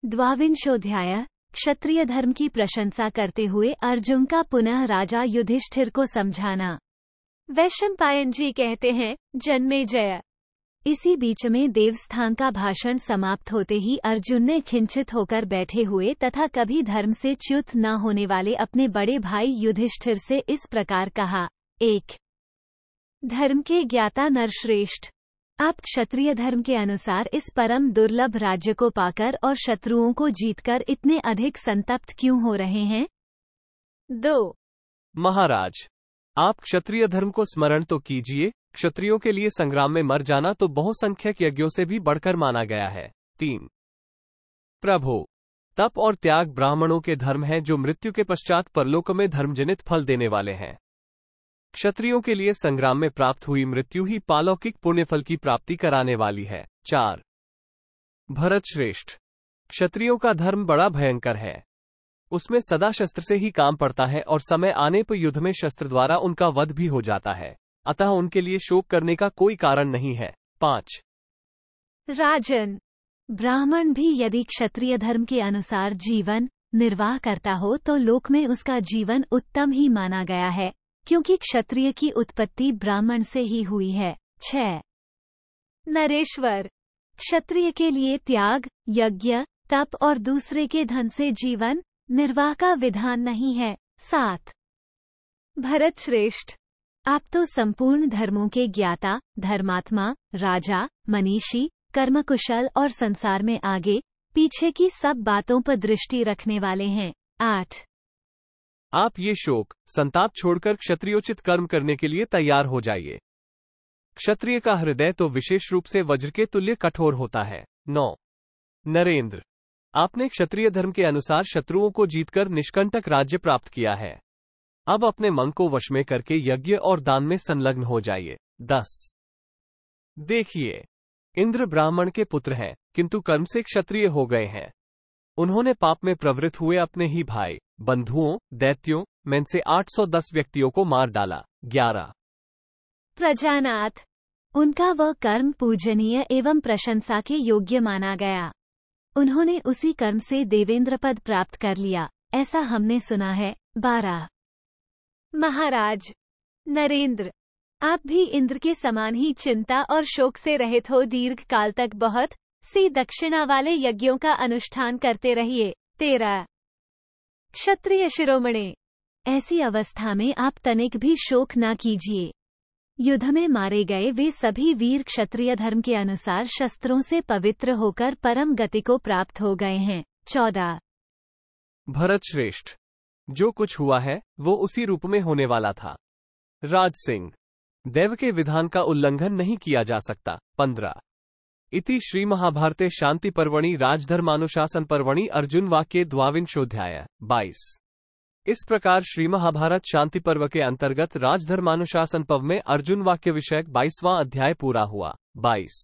द्वाविंशोऽध्याय। क्षत्रिय धर्म की प्रशंसा करते हुए अर्जुन का पुनः राजा युधिष्ठिर को समझाना। वैशंपायन जी कहते हैं, जन्मेजय। इसी बीच में देवस्थान का भाषण समाप्त होते ही अर्जुन ने खिंचित होकर बैठे हुए तथा कभी धर्म से च्युत न होने वाले अपने बड़े भाई युधिष्ठिर से इस प्रकार कहा। 1। धर्म के ज्ञाता नरश्रेष्ठ, आप क्षत्रिय धर्म के अनुसार इस परम दुर्लभ राज्य को पाकर और शत्रुओं को जीतकर इतने अधिक संतप्त क्यों हो रहे हैं? 2। महाराज, आप क्षत्रिय धर्म को स्मरण तो कीजिए। क्षत्रियों के लिए संग्राम में मर जाना तो बहुसंख्यक यज्ञों से भी बढ़कर माना गया है। 3। प्रभु, तप और त्याग ब्राह्मणों के धर्म हैं जो मृत्यु के पश्चात परलोक में धर्मजनित फल देने वाले हैं। क्षत्रियों के लिए संग्राम में प्राप्त हुई मृत्यु ही पालौकिक पुण्यफल की प्राप्ति कराने वाली है। 4। भरत श्रेष्ठ, क्षत्रियों का धर्म बड़ा भयंकर है। उसमें सदा शस्त्र से ही काम पड़ता है और समय आने पर युद्ध में शस्त्र द्वारा उनका वध भी हो जाता है, अतः उनके लिए शोक करने का कोई कारण नहीं है। 5। राजन, ब्राह्मण भी यदि क्षत्रिय धर्म के अनुसार जीवन निर्वाह करता हो तो लोक में उसका जीवन उत्तम ही माना गया है, क्योंकि क्षत्रिय की उत्पत्ति ब्राह्मण से ही हुई है। 6। नरेश्वर, क्षत्रिय के लिए त्याग, यज्ञ, तप और दूसरे के धन से जीवन निर्वाह का विधान नहीं है। 7। भरत श्रेष्ठ, आप तो संपूर्ण धर्मों के ज्ञाता, धर्मात्मा, राजा, मनीषी, कर्मकुशल और संसार में आगे पीछे की सब बातों पर दृष्टि रखने वाले हैं। 8। आप ये शोक संताप छोड़कर क्षत्रियोचित कर्म करने के लिए तैयार हो जाइए। क्षत्रिय का हृदय तो विशेष रूप से वज्र के तुल्य कठोर होता है। 9। नरेंद्र, आपने क्षत्रिय धर्म के अनुसार शत्रुओं को जीतकर निष्कंटक राज्य प्राप्त किया है। अब अपने मन को वश में करके यज्ञ और दान में संलग्न हो जाइए। 10। देखिए, इंद्र ब्राह्मण के पुत्र हैं, किंतु कर्म से क्षत्रिय हो गए हैं। उन्होंने पाप में प्रवृत्त हुए अपने ही भाई, बंधुओं, दैत्यों में से 810 व्यक्तियों को मार डाला। 11। प्रजानाथ, उनका वह कर्म पूजनीय एवं प्रशंसा के योग्य माना गया। उन्होंने उसी कर्म से देवेंद्र पद प्राप्त कर लिया, ऐसा हमने सुना है। 12। महाराज नरेंद्र, आप भी इंद्र के समान ही चिंता और शोक से रहित हो दीर्घ काल तक बहुत सी दक्षिणा वाले यज्ञों का अनुष्ठान करते रहिए। 13। क्षत्रिय शिरोमणि, ऐसी अवस्था में आप तनिक भी शोक न कीजिए। युद्ध में मारे गए वे सभी वीर क्षत्रिय धर्म के अनुसार शस्त्रों से पवित्र होकर परम गति को प्राप्त हो गए हैं। 14। भरत श्रेष्ठ, जो कुछ हुआ है वो उसी रूप में होने वाला था। राज सिंह, दैव के विधान का उल्लंघन नहीं किया जा सकता। 15। इति श्री महाभारते शांति पर्वणि राजधर्मानुशासन पर्वणि अर्जुन वाक्ये द्वाविंशोऽध्याय। 22। इस प्रकार श्री महाभारत शांति पर्व के अंतर्गत राजधर्मानुशासन पर्व में अर्जुन वाक्य विषयक 22वां अध्याय पूरा हुआ। 22।